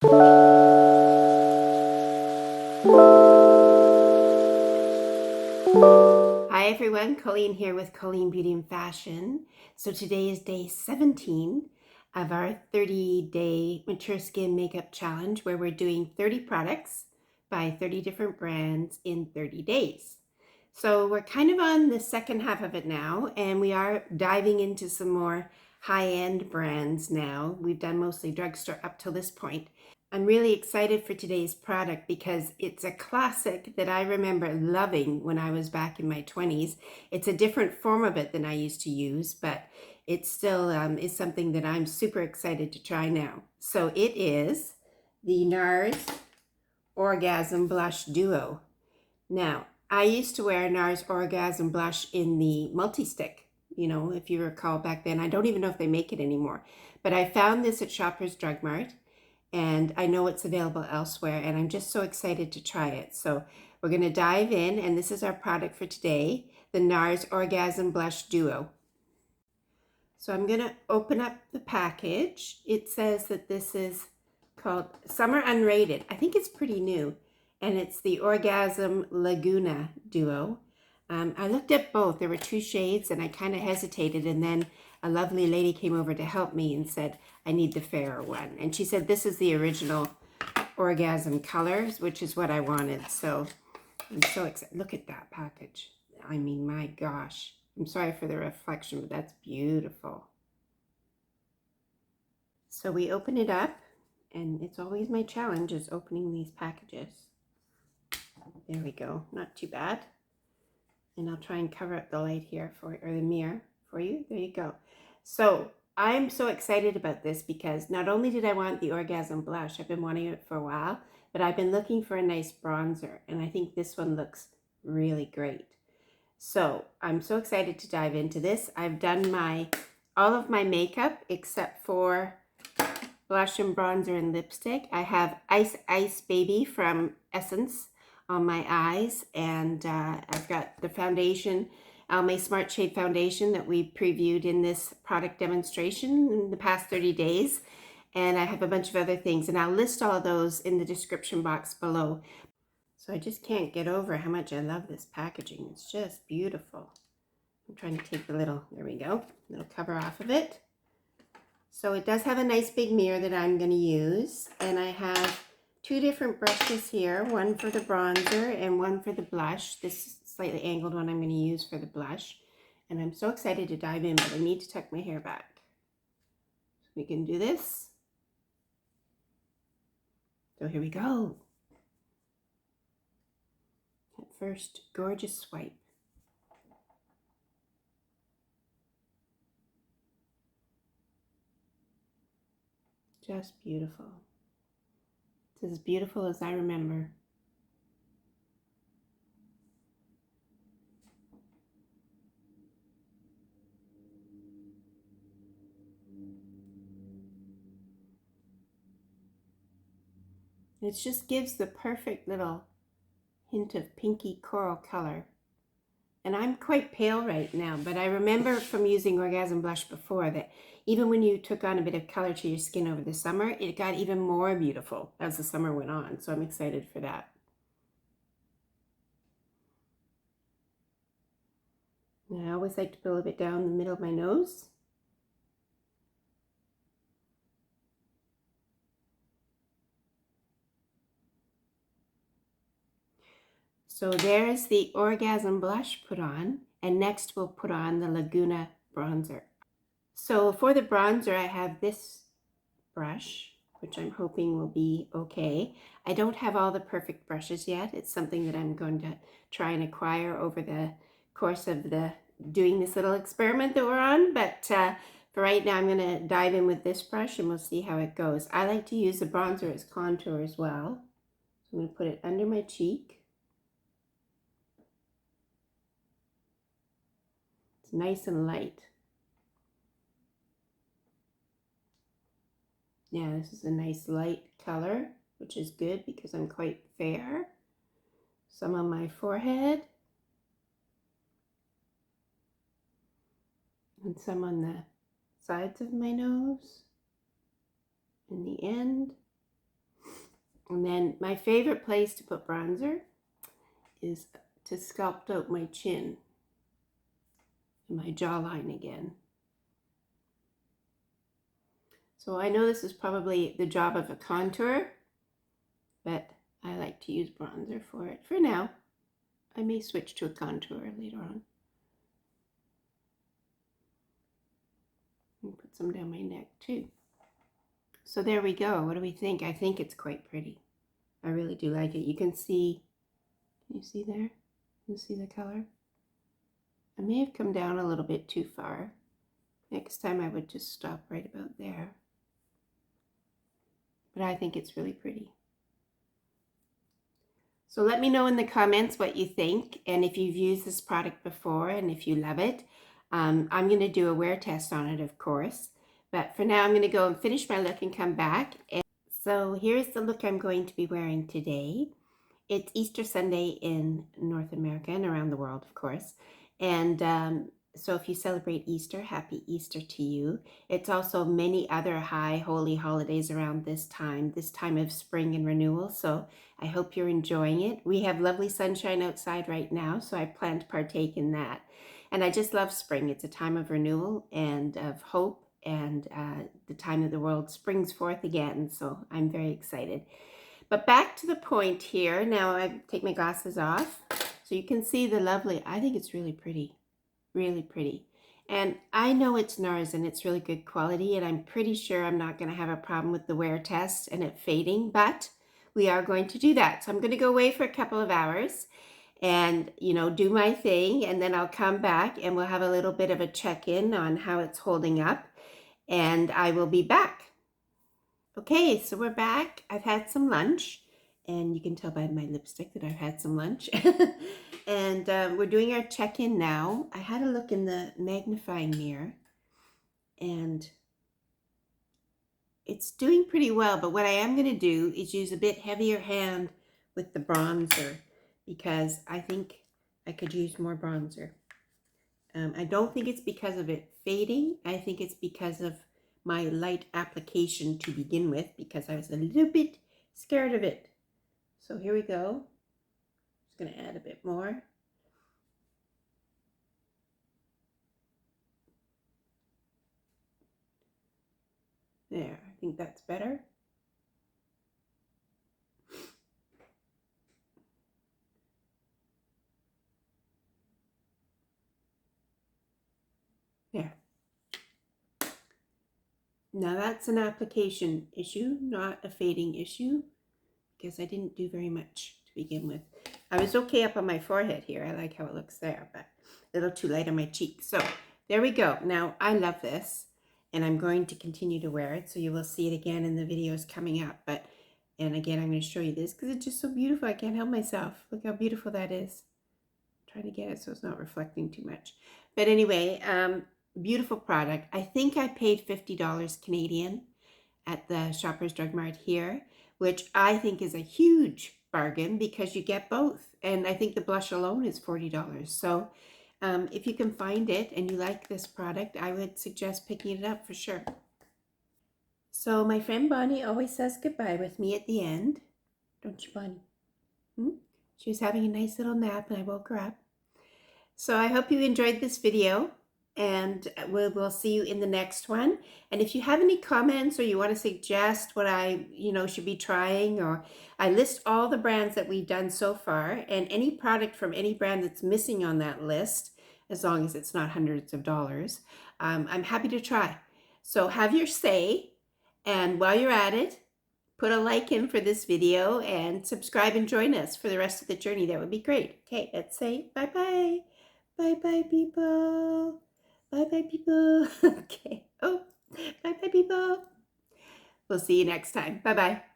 Hi everyone, Colleen here with Colleen Beauty and Fashion. So today is day 17 of our 30-day Mature Skin Makeup Challenge, where we're doing 30 products by 30 different brands in 30 days. So we're kind of on the second half of it now, and we are diving into some more high-end brands now. We've done mostly drugstore up till this point. I'm really excited for today's product because it's a classic that I remember loving when I was back in my 20s. It's a different form of it than I used to use, but it still is something that I'm super excited to try now. So it is the Nars Orgasm Blush Duo. Now, I used to wear Nars Orgasm Blush in the multi-stick, you know, if you recall back then. I don't even know if they make it anymore, but I found this at Shoppers Drug Mart. And I know it's available elsewhere, and I'm just so excited to try it. So we're going to dive in, and this is our product for today, the Nars Orgasm Blush Duo. So I'm going to open up the package. It says that this is called Summer Unrated. I think it's pretty new, and it's the Orgasm Laguna Duo. I looked at both. There were two shades, and I kind of hesitated, and then a lovely lady came over to help me and said, I need the fairer one. And she said, this is the original Orgasm colors, which is what I wanted. So I'm so excited. Look at that package. I mean, my gosh. I'm sorry for the reflection, but that's beautiful. So we open it up, and it's always my challenge is opening these packages. There we go. Not too bad. And I'll try and cover up the light here or the mirror for you. There you go. So I'm so excited about this because not only did I want the Orgasm Blush, I've been wanting it for a while, but I've been looking for a nice bronzer, and I think this one looks really great. So I'm so excited to dive into this. I've done all of my makeup except for blush and bronzer and lipstick. I have Ice Baby from Essence on my eyes, and I've got the foundation, Almay Smart Shade Foundation that we previewed in this product demonstration in the past 30 days. And I have a bunch of other things, and I'll list all of those in the description box below. So I just can't get over how much I love this packaging. It's just beautiful. I'm trying to take the little, there we go, little cover off of it. So it does have a nice big mirror that I'm going to use, and I have two different brushes here, one for the bronzer and one for the blush. This slightly angled one I'm going to use for the blush. And I'm so excited to dive in, but I need to tuck my hair back. So we can do this. So here we go. At first, gorgeous swipe. Just beautiful. It's as beautiful as I remember. It just gives the perfect little hint of pinky coral color. And I'm quite pale right now, but I remember from using Orgasm Blush before that even when you took on a bit of color to your skin over the summer, it got even more beautiful as the summer went on. So I'm excited for that. And I always like to build a bit down the middle of my nose. So there's the Orgasm Blush put on, and next we'll put on the Laguna Bronzer. So for the bronzer, I have this brush, which I'm hoping will be okay. I don't have all the perfect brushes yet. It's something that I'm going to try and acquire over the course of doing this little experiment that we're on. But for right now, I'm going to dive in with this brush and we'll see how it goes. I like to use the bronzer as contour as well. So I'm going to put it under my cheek. It's nice and light. Yeah, this is a nice light color, which is good because I'm quite fair. Some on my forehead. And some on the sides of my nose. And the end. And then my favorite place to put bronzer is to sculpt out my chin and my jawline again. So I know this is probably the job of a contour, but I like to use bronzer for it for now. I may switch to a contour later on. And put some down my neck too. So there we go. What do we think? I think it's quite pretty. I really do like it. You can see, can you see there? You see the color? I may have come down a little bit too far. Next time I would just stop right about there. But I think it's really pretty. So let me know in the comments what you think, and if you've used this product before and if you love it. I'm going to do a wear test on it, of course. But for now, I'm going to go and finish my look and come back. And so here's the look I'm going to be wearing today. It's Easter Sunday in North America and around the world, of course. And so if you celebrate Easter, happy Easter to you. It's also many other high holy holidays around this time of spring and renewal. So I hope you're enjoying it. We have lovely sunshine outside right now, so I plan to partake in that. And I just love spring. It's a time of renewal and of hope, and the time that the world springs forth again. So I'm very excited. But back to the point here. Now I take my glasses off so you can see the lovely, I think it's really pretty. Really pretty. And I know it's Nars and it's really good quality, and I'm pretty sure I'm not going to have a problem with the wear test and it fading, but we are going to do that. So I'm going to go away for a couple of hours and, you know, do my thing, and then I'll come back and we'll have a little bit of a check-in on how it's holding up, and I will be back. Okay, so we're back. I've had some lunch, and you can tell by my lipstick that I've had some lunch. And we're doing our check-in now. I had a look in the magnifying mirror, and it's doing pretty well. But what I am going to do is use a bit heavier hand with the bronzer, because I think I could use more bronzer. I don't think it's because of it fading. I think it's because of my light application to begin with, because I was a little bit scared of it. So here we go. Just going to add a bit more. There, I think that's better. There. Now that's an application issue, not a fading issue, because I didn't do very much to begin with. I was okay up on my forehead here. I like how it looks there, but a little too light on my cheek. So there we go. Now I love this, and I'm going to continue to wear it, so you will see it again in the videos coming up. And again, I'm going to show you this because it's just so beautiful. I can't help myself. Look how beautiful that is. I'm trying to get it so it's not reflecting too much. But anyway, beautiful product. I think I paid $50 Canadian at the Shoppers Drug Mart here, which I think is a huge bargain because you get both. And I think the blush alone is $40. So if you can find it and you like this product, I would suggest picking it up for sure. So my friend Bonnie always says goodbye with me at the end. Don't you, Bonnie? She was having a nice little nap and I woke her up. So I hope you enjoyed this video, and we'll see you in the next one. And if you have any comments or you want to suggest what I should be trying, or I list all the brands that we've done so far, and any product from any brand that's missing on that list, as long as it's not hundreds of dollars, I'm happy to try. So have your say, and while you're at it, put a like in for this video and subscribe and join us for the rest of the journey. That would be great. Okay, let's say bye-bye. Bye-bye, people. Bye-bye, people. Okay. Oh, bye-bye, people. We'll see you next time. Bye-bye.